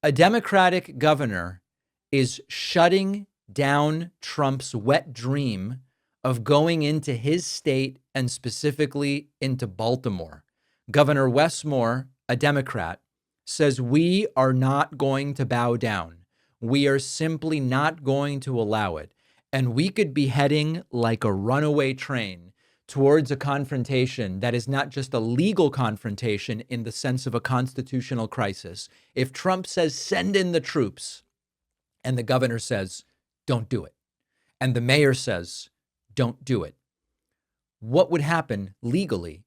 A Democratic governor is shutting down Trump's wet dream of going into his state and specifically into Baltimore. Governor Wes Moore, a Democrat, says we are not going to bow down. We are simply not going to allow it. And we could be heading like a runaway train towards a confrontation that is not just a legal confrontation in the sense of a constitutional crisis. If Trump says, send in the troops, and the governor says, don't do it, and the mayor says, don't do it, what would happen legally?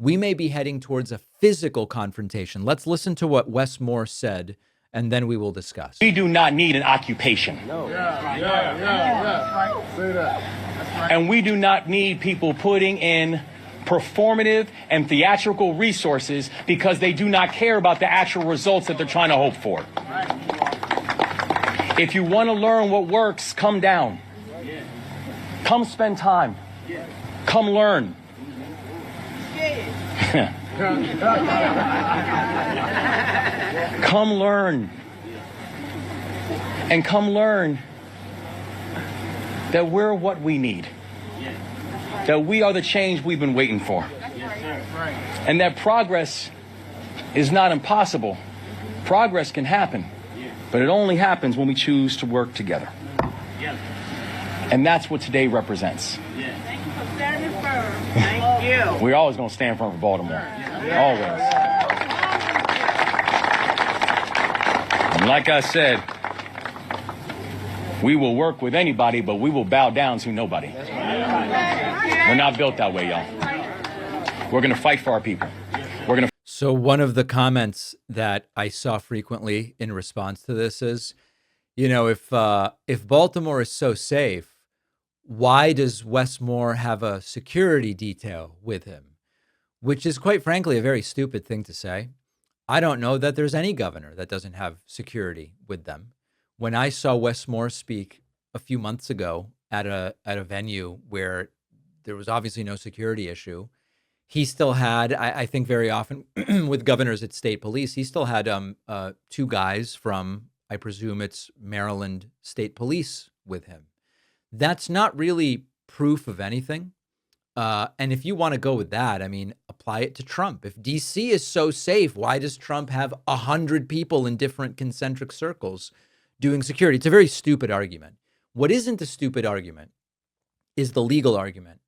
We may be heading towards a physical confrontation. Let's listen to what Wes Moore said, and then we will discuss. We do not need an occupation. No. Yeah. Say that. And we do not need people putting in performative and theatrical resources because they do not care about the actual results that they're trying to hope for. If you want to learn what works, come down. Come spend time. Come learn. Come learn. And come learn that we're what we need. That we are the change we've been waiting for. And that progress is not impossible. Progress can happen, but it only happens when we choose to work together. And that's what today represents. Thank you for standing firm. Thank you. We're always going to stand firm for Baltimore. Always. And like I said, we will work with anybody, but we will bow down to nobody. We're not built that way, y'all. We're going to fight for our people. So one of the comments that I saw frequently in response to this is, you know, if Baltimore is so safe, why does Wes Moore have a security detail with him? Which is quite frankly a very stupid thing to say. I don't know that there's any governor that doesn't have security with them. When I saw Wes Moore speak a few months ago at a venue where there was obviously no security issue, he still had, I think very often with governors at state police, he still had two guys from, I presume it's Maryland State Police with him. That's not really proof of anything. And if you want to go with that, I mean, apply it to Trump. If DC is so safe, why does Trump have 100 people in different concentric circles doing security? It's a very stupid argument. What isn't a stupid argument is the legal argument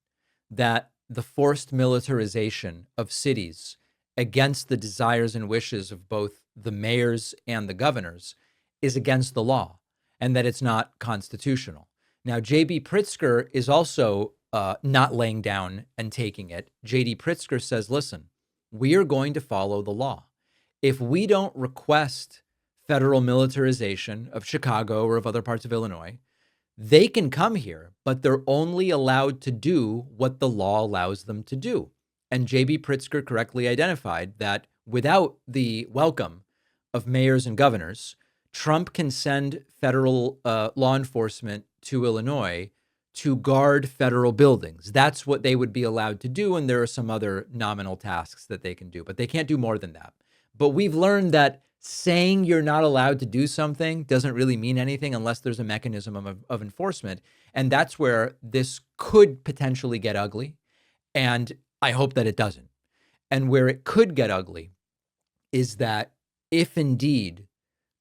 that the forced militarization of cities against the desires and wishes of both the mayors and the governors is against the law and that it's not constitutional. Now, J.B. Pritzker is also not laying down and taking it. J.D. Pritzker says, listen, we are going to follow the law. If we don't request federal militarization of Chicago or of other parts of Illinois, they can come here, but they're only allowed to do what the law allows them to do. And J.B. Pritzker correctly identified that without the welcome of mayors and governors, Trump can send federal law enforcement to Illinois to guard federal buildings. That's what they would be allowed to do. And there are some other nominal tasks that they can do, but they can't do more than that. But we've learned that saying you're not allowed to do something doesn't really mean anything unless there's a mechanism of enforcement. And that's where this could potentially get ugly. And I hope that it doesn't. And where it could get ugly is that if indeed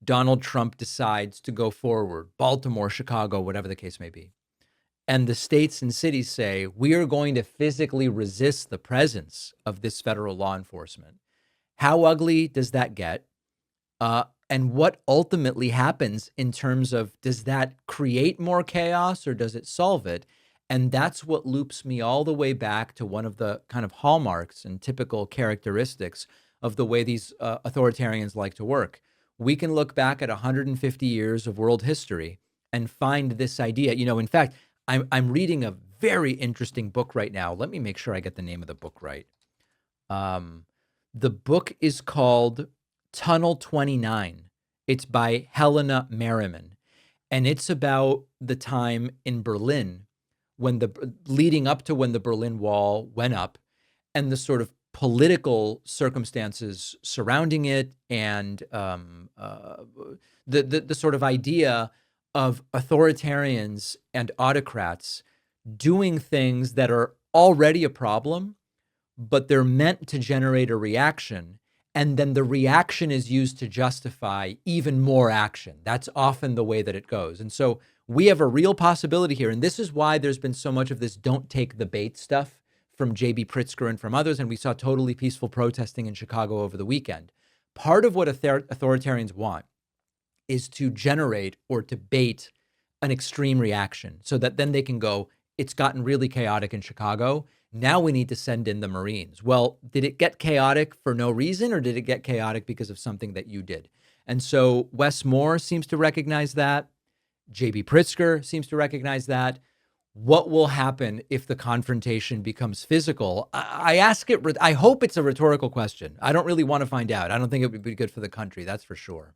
Donald Trump decides to go forward, Baltimore, Chicago, whatever the case may be, and the states and cities say, we are going to physically resist the presence of this federal law enforcement, how ugly does that get? And what ultimately happens in terms of, does that create more chaos or does it solve it? And that's what loops me all the way back to one of the kind of hallmarks and typical characteristics of the way these authoritarians like to work. We can look back at 150 years of world history and find this idea. You know, in fact, I'm reading a very interesting book right now. Let me make sure I get the name of the book right. The book is called Tunnel 29. It's by Helena Merriman. And it's about the time in Berlin when leading up to when the Berlin Wall went up and the sort of political circumstances surrounding it, and the sort of idea of authoritarians and autocrats doing things that are already a problem, but they're meant to generate a reaction. And then the reaction is used to justify even more action. That's often the way that it goes. And so we have a real possibility here. And this is why there's been so much of this don't take the bait stuff from J.B. Pritzker and from others. And we saw totally peaceful protesting in Chicago over the weekend. Part of what authoritarians want is to generate or to bait an extreme reaction so that then they can go, it's gotten really chaotic in Chicago. Now we need to send in the Marines. Well, did it get chaotic for no reason, or did it get chaotic because of something that you did? And so Wes Moore seems to recognize that. J.B. Pritzker seems to recognize that. What will happen if the confrontation becomes physical? I ask it. I hope it's a rhetorical question. I don't really want to find out. I don't think it would be good for the country. That's for sure.